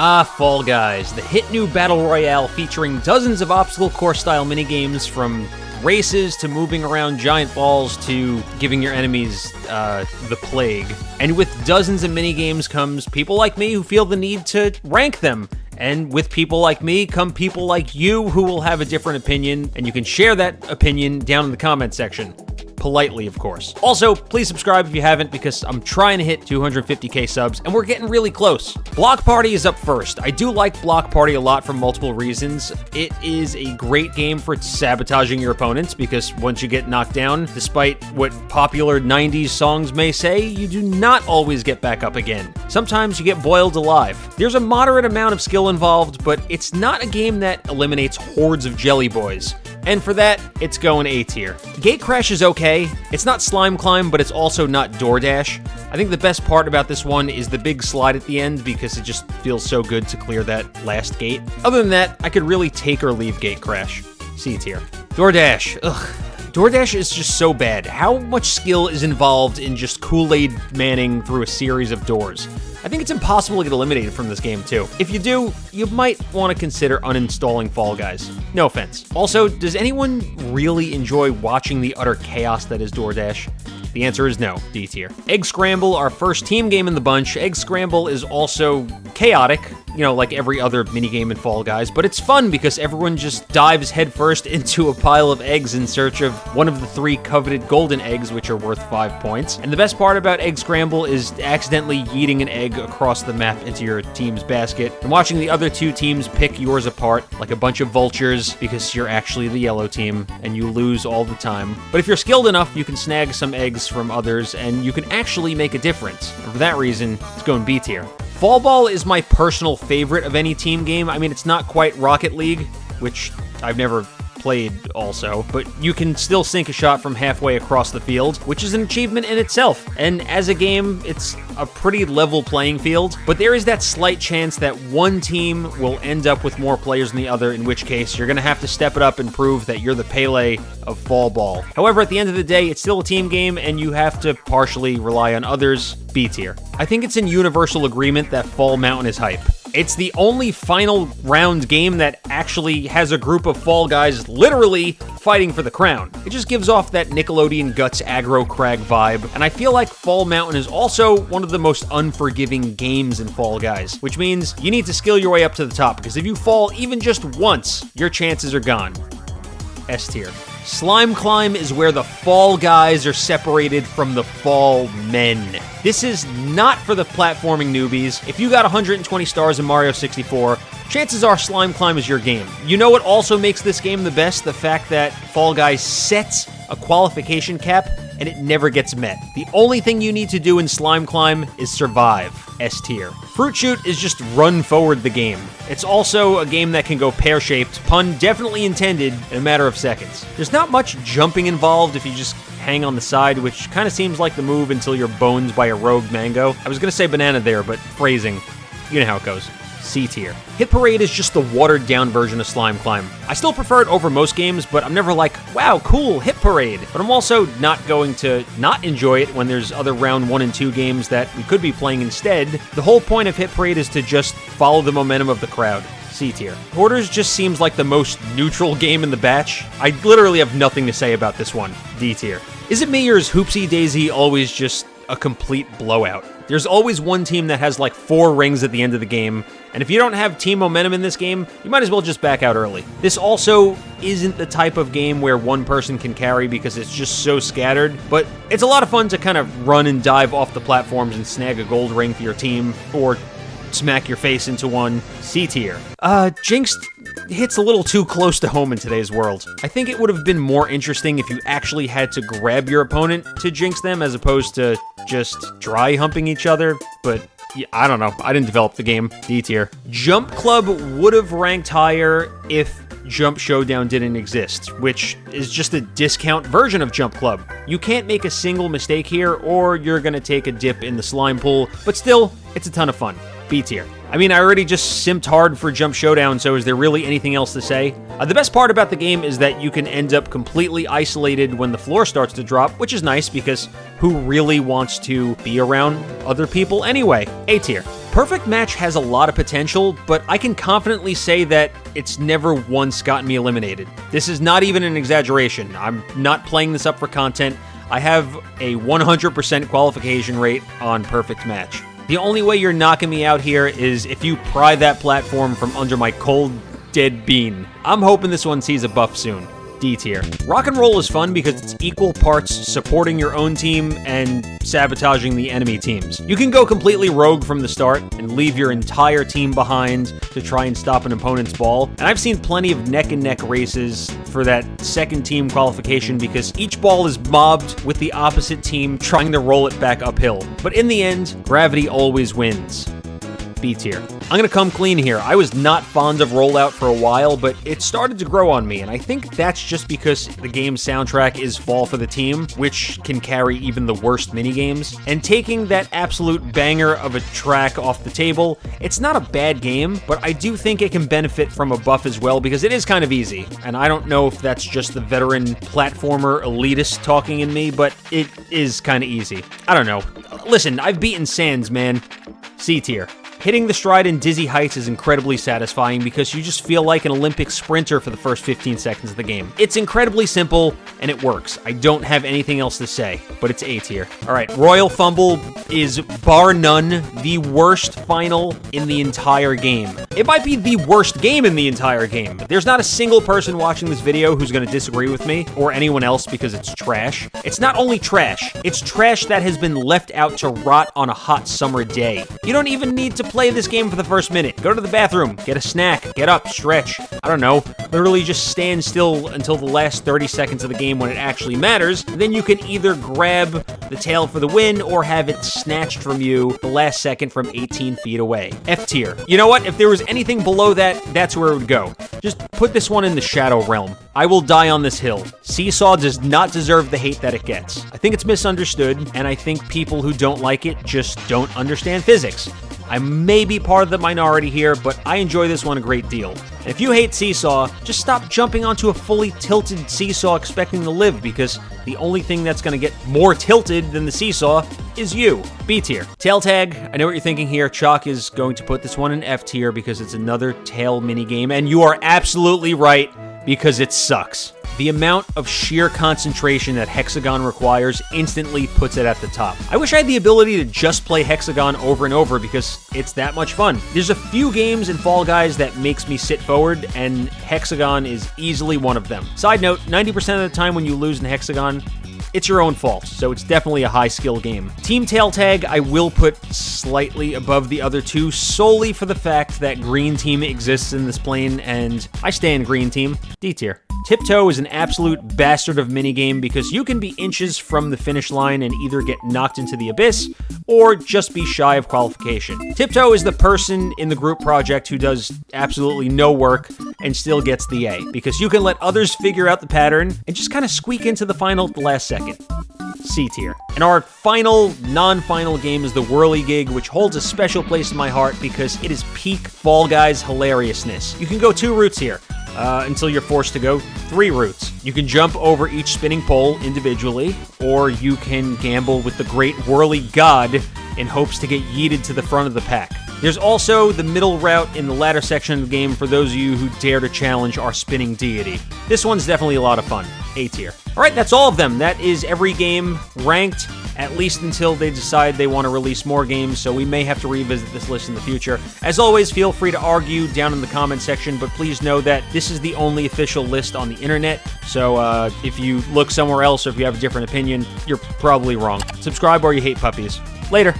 Ah, Fall Guys, the hit new battle royale featuring dozens of obstacle course-style minigames from races to moving around giant balls to giving your enemies the plague. And with dozens of minigames comes people like me who feel the need to rank them. And with people like me come people like you who will have a different opinion, and you can share that opinion down in the comment section. Politely, of course. Also, please subscribe if you haven't, because I'm trying to hit 250k subs, and we're getting really close. Block Party is up first. I do like Block Party a lot for multiple reasons. It is a great game for sabotaging your opponents, because once you get knocked down, despite what popular 90s songs may say, you do not always get back up again. Sometimes you get boiled alive. There's a moderate amount of skill involved, but it's not a game that eliminates hordes of jelly boys. And for that, it's going A tier. Gate Crash is okay. It's not Slime Climb, but it's also not DoorDash. I think the best part about this one is the big slide at the end, because it just feels so good to clear that last gate. Other than that, I could really take or leave Gate Crash. C tier. DoorDash. Ugh. DoorDash is just so bad. How much skill is involved in just Kool-Aid manning through a series of doors? I think it's impossible to get eliminated from this game, too. If you do, you might want to consider uninstalling Fall Guys. No offense. Also, does anyone really enjoy watching the utter chaos that is DoorDash? The answer is no, D tier. Egg Scramble, our first team game in the bunch. Egg Scramble is also chaotic, you know, like every other minigame in Fall Guys, but it's fun because everyone just dives headfirst into a pile of eggs in search of one of the 3 coveted golden eggs, which are worth 5 points. And the best part about Egg Scramble is accidentally yeeting an egg across the map into your team's basket and watching the other 2 teams pick yours apart like a bunch of vultures because you're actually the yellow team and you lose all the time. But if you're skilled enough, you can snag some eggs from others and you can actually make a difference. And for that reason, it's going B tier. Fall Ball is my personal favorite of any team game. I mean, it's not quite Rocket League, which I've never played also, but you can still sink a shot from halfway across the field, which is an achievement in itself. And as a game, it's a pretty level playing field, but there is that slight chance that one team will end up with more players than the other, in which case you're gonna have to step it up and prove that you're the Pele of Fall Ball. However, at the end of the day, it's still a team game and you have to partially rely on others. B tier. I think it's in universal agreement that Fall Mountain is hype. It's the only final round game that actually has a group of Fall Guys literally fighting for the crown. It just gives off that Nickelodeon Guts aggro crag vibe, and I feel like Fall Mountain is also one of the most unforgiving games in Fall Guys, which means you need to skill your way up to the top, because if you fall even just once, your chances are gone. S tier. Slime Climb is where the Fall Guys are separated from the Fall Men. This is not for the platforming newbies. If you got 120 stars in Mario 64, chances are Slime Climb is your game. You know what also makes this game the best? The fact that Fall Guys sets a qualification cap and it never gets met. The only thing you need to do in Slime Climb is survive. S tier. Fruit Shoot is just run forward the game. It's also a game that can go pear-shaped, pun definitely intended, in a matter of seconds. There's not much jumping involved if you just hang on the side, which kind of seems like the move until you're boned by a rogue mango. I was gonna say banana there, but phrasing, you know how it goes. C tier. Hit Parade is just the watered-down version of Slime Climb. I still prefer it over most games, but I'm never like, wow, cool, Hit Parade. But I'm also not going to not enjoy it when there's other round 1 and 2 games that we could be playing instead. The whole point of Hit Parade is to just follow the momentum of the crowd. C tier. Hoarders just seems like the most neutral game in the batch. I literally have nothing to say about this one. D tier. Is it me or is Hoopsy Daisy always just a complete blowout? There's always one team that has like 4 rings at the end of the game, and if you don't have team momentum in this game, you might as well just back out early. This also isn't the type of game where one person can carry because it's just so scattered, but it's a lot of fun to kind of run and dive off the platforms and snag a gold ring for your team, or smack your face into one. C tier. Jinx hits a little too close to home in today's world. I think it would have been more interesting if you actually had to grab your opponent to jinx them as opposed to just dry humping each other, but yeah, I don't know. I didn't develop the game. D tier. Jump Club would have ranked higher if Jump Showdown didn't exist, which is just a discount version of Jump Club. You can't make a single mistake here, or you're gonna take a dip in the slime pool, but still, it's a ton of fun. B tier. I mean, I already just simped hard for Jump Showdown, so is there really anything else to say? The best part about the game is that you can end up completely isolated when the floor starts to drop, which is nice because who really wants to be around other people anyway? A tier. Perfect Match has a lot of potential, but I can confidently say that it's never once gotten me eliminated. This is not even an exaggeration. I'm not playing this up for content. I have a 100% qualification rate on Perfect Match. The only way you're knocking me out here is if you pry that platform from under my cold, dead bean. I'm hoping this one sees a buff soon. D tier. Rock and Roll is fun because it's equal parts supporting your own team and sabotaging the enemy teams. You can go completely rogue from the start and leave your entire team behind to try and stop an opponent's ball. And I've seen plenty of neck-and-neck races for that second team qualification because each ball is mobbed with the opposite team trying to roll it back uphill. But in the end, gravity always wins. B tier. I'm gonna come clean here. I was not fond of Rollout for a while, but it started to grow on me, and I think that's just because the game's soundtrack is Fall for the Team, which can carry even the worst minigames. And taking that absolute banger of a track off the table, it's not a bad game, but I do think it can benefit from a buff as well because it is kind of easy. And I don't know if that's just the veteran platformer elitist talking in me, but it is kind of easy. I don't know. Listen, I've beaten Sans, man. C tier. Hitting the stride in dizzy heights is incredibly satisfying because you just feel like an Olympic sprinter for the first 15 seconds of the game. It's incredibly simple, and it works. I don't have anything else to say, but it's A tier. Alright, Royal Fumble is, bar none, the worst final in the entire game. It might be the worst game in the entire game. There's not a single person watching this video who's going to disagree with me, or anyone else, because it's trash. It's not only trash, it's trash that has been left out to rot on a hot summer day. You don't even need to play this game for the first minute. Go to the bathroom, get a snack, get up, stretch. I don't know, literally just stand still until the last 30 seconds of the game when it actually matters. Then you can either grab the tail for the win or have it snatched from you the last second from 18 feet away. F tier. You know what? If there was anything below that, that's where it would go. Just put this one in the Shadow Realm. I will die on this hill. Seesaw does not deserve the hate that it gets. I think it's misunderstood, and I think people who don't like it just don't understand physics. I may be part of the minority here, but I enjoy this one a great deal. And if you hate Seesaw, just stop jumping onto a fully tilted Seesaw expecting to live, because the only thing that's going to get more tilted than the Seesaw is you. B tier. Tail Tag, I know what you're thinking here. Chalk is going to put this one in F tier because it's another tail minigame, and you are absolutely right, because it sucks. The amount of sheer concentration that Hexagon requires instantly puts it at the top. I wish I had the ability to just play Hexagon over and over because it's that much fun. There's a few games in Fall Guys that makes me sit forward, and Hexagon is easily one of them. Side note, 90% of the time when you lose in Hexagon, it's your own fault, so it's definitely a high-skill game. Team Tail Tag I will put slightly above the other two, solely for the fact that Green Team exists in this plane, and I stand Green Team. D tier. Tiptoe is an absolute bastard of minigame because you can be inches from the finish line and either get knocked into the abyss or just be shy of qualification. Tiptoe is the person in the group project who does absolutely no work and still gets the A, because you can let others figure out the pattern and just kind of squeak into the final at the last second. C tier. And our final, non-final game is TheWhirlygig, which holds a special place in my heart because it is peak Fall Guys hilariousness. You can go two routes here. Until you're forced to go 3 routes. You can jump over each spinning pole individually, or you can gamble with the great whirly god in hopes to get yeeted to the front of the pack. There's also the middle route in the latter section of the game for those of you who dare to challenge our spinning deity. This one's definitely a lot of fun. A tier. Alright, that's all of them. That is every game ranked, at least until they decide they want to release more games, so we may have to revisit this list in the future. As always, feel free to argue down in the comment section, but please know that this is the only official list on the internet, so if you look somewhere else or if you have a different opinion, you're probably wrong. Subscribe or you hate puppies. Later.